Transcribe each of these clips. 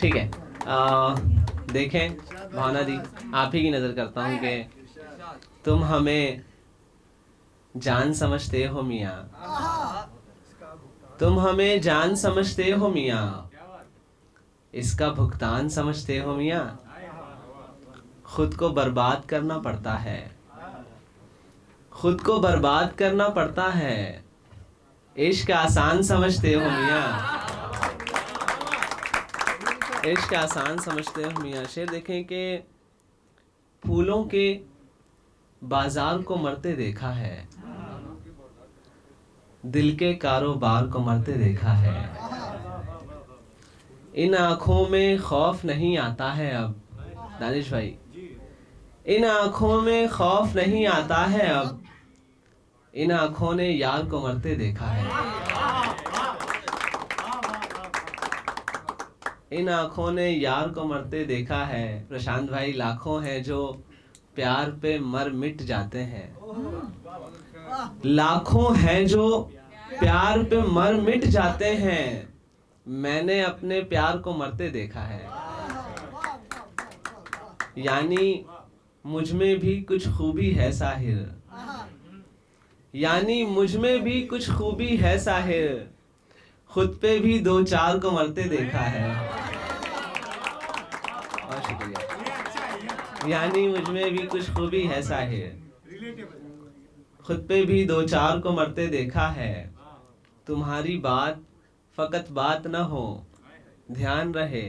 ठीक है, देखें भावना दी, आप ही की नजर करता हूँ कि तुम हमें जान समझते हो मियाँ, तुम हमें जान समझते हो मियाँ, इसका भुगतान समझते हो मियाँ। खुद को बर्बाद करना पड़ता है, खुद को बर्बाद करना पड़ता है, इश्क आसान समझते हो मियाँ, इश्क आसान समझते हो मियाँ। शेर देखें कि फूलों के बाजार को मरते देखा है, दिल के कारोबार को मरते देखा है। इन आँखों में खौफ नहीं आता है अब, दानिश भाई, इन आँखों में खौफ नहीं आता है अब, इन आँखों ने यार को मरते देखा है। इन आँखों ने यार को मरते देखा है। प्रशांत भाई, लाखों हैं जो प्यार पे मर मिट जाते हैं, लाखों हैं जो प्यार पे मर मिट जाते हैं, मैंने अपने प्यार को मरते देखा है। यानी मुझ में भी कुछ खूबी है साहिर, यानी मुझ में भी कुछ खूबी है साहिर, खुद पे भी दो चार को मरते देखा है। बहुत शुक्रिया। यानी मुझ में भी कुछ खूबी है साहिर, खुद पे भी दो चार को मरते देखा है। तुम्हारी बात फकत बात न हो, ध्यान रहे,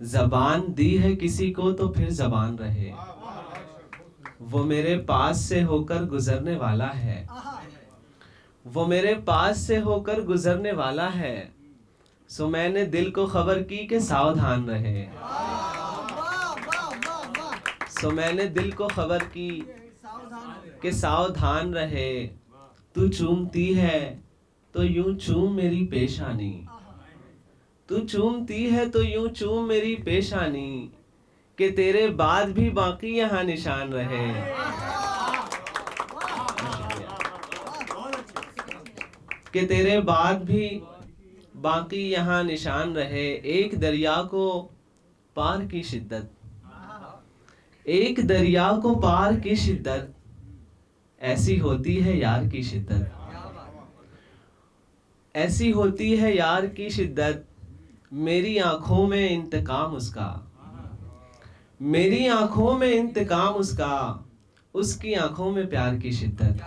जबान दी है किसी को तो फिर जबान रहे। वो मेरे पास से होकर गुजरने वाला है, वो मेरे पास से होकर गुजरने वाला है, सो मैंने दिल को खबर की कि सावधान रहे। सो मैंने दिल को खबर की कि सावधान रहे। तू चूमती है तो यूं चूम मेरी पेशानी, तू चूमती है तो यूं चूम मेरी पेशानी, कि तेरे बाद भी बाकी यहाँ निशान रहे। कि तेरे बाद भी बाकी यहाँ निशान रहे। एक दरिया को पार की शिद्दत, एक दरिया को पार की शिद्दत, ऐसी होती है यार की शिद्दत, ऐसी होती है यार की शिद्दत। मेरी आंखों में इंतकाम उसका, मेरी आंखों में इंतकाम उसका, उसकी आंखों में प्यार की शिद्दत।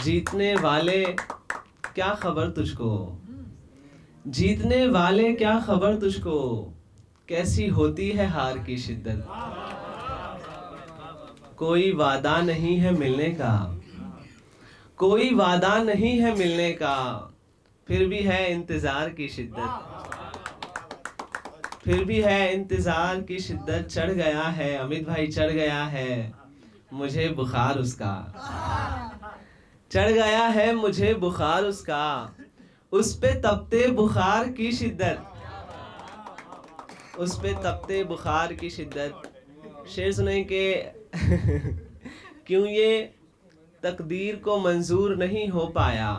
जीतने वाले क्या खबर तुझको, जीतने वाले क्या खबर तुझको, कैसी होती है हार की शिद्दत। कोई वादा नहीं है मिलने का, कोई वादा नहीं है मिलने का, फिर भी है इंतजार की शिद्दत, फिर भी है इंतजार की शिद्दत। चढ़ गया है अमित भाई, चढ़ गया है मुझे बुखार उसका, चढ़ गया है मुझे बुखार उसका, उस पे तपते बुखार की शिद्दत, उस पे तपते बुखार की शिद्दत। शेर सुने के क्यों ये तकदीर को मंजूर नहीं हो पाया,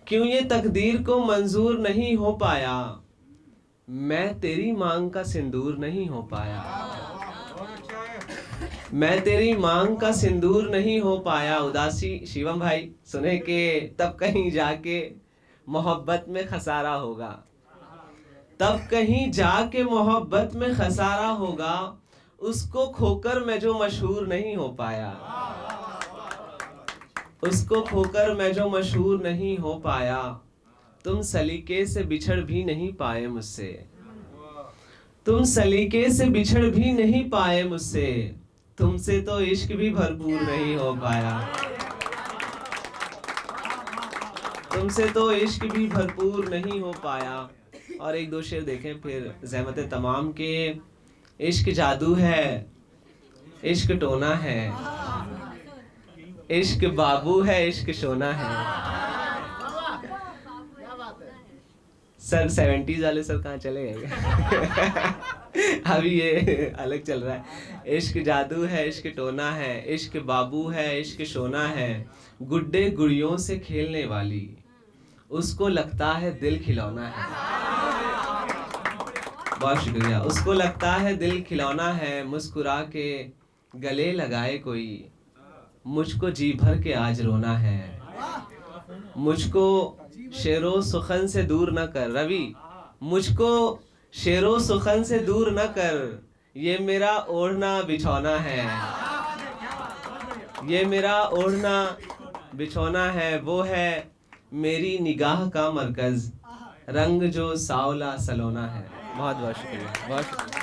क्यों ये तकदीर को मंजूर नहीं हो पाया, मैं तेरी मांग का सिंदूर नहीं हो पाया, मैं तेरी मांग का सिंदूर नहीं हो पाया। उदासी शिवम भाई सुने के तब कहीं जाके मोहब्बत में खसारा होगा, तब कहीं जाके मोहब्बत में खसारा होगा, उसको खोकर मैं जो मशहूर नहीं हो पाया, उसको खोकर मैं जो मशहूर नहीं हो पाया। तुम सलीके से बिछड़ भी नहीं पाए मुझसे, तुम सलीके से बिछड़ भी नहीं पाए मुझसे, तुमसे तो इश्क भी भरपूर नहीं हो पाया, तुमसे तो इश्क भी भरपूर नहीं हो पाया। और एक दो शेर देखें फिर ज़हमत तमाम के। इश्क जादू है, इश्क टोना है, इश्क बाबू है, इश्क सोना है। सर 70s वाले सर कहाँ चले गए? अभी ये अलग चल रहा है। इश्क जादू है, इश्क टोना है, इश्क बाबू है, इश्क सोना है, गुड्डे गुड़ियों से खेलने वाली, उसको लगता है दिल खिलौना है। बहुत शुक्रिया। उसको लगता है दिल खिलौना है, मुस्कुरा के गले लगाए कोई, मुझको जी भर के आज रोना है। मुझको शेरो सुखन से दूर न कर रवि, मुझको शेरो सुखन से दूर न कर, ये मेरा ओढ़ना बिछौना है। ये मेरा ओढ़ना बिछौना है, वो है मेरी निगाह का मरकज, रंग जो सावला सलोना है। बहुत बहुत शुक्रिया, बहुत शुक्रिया।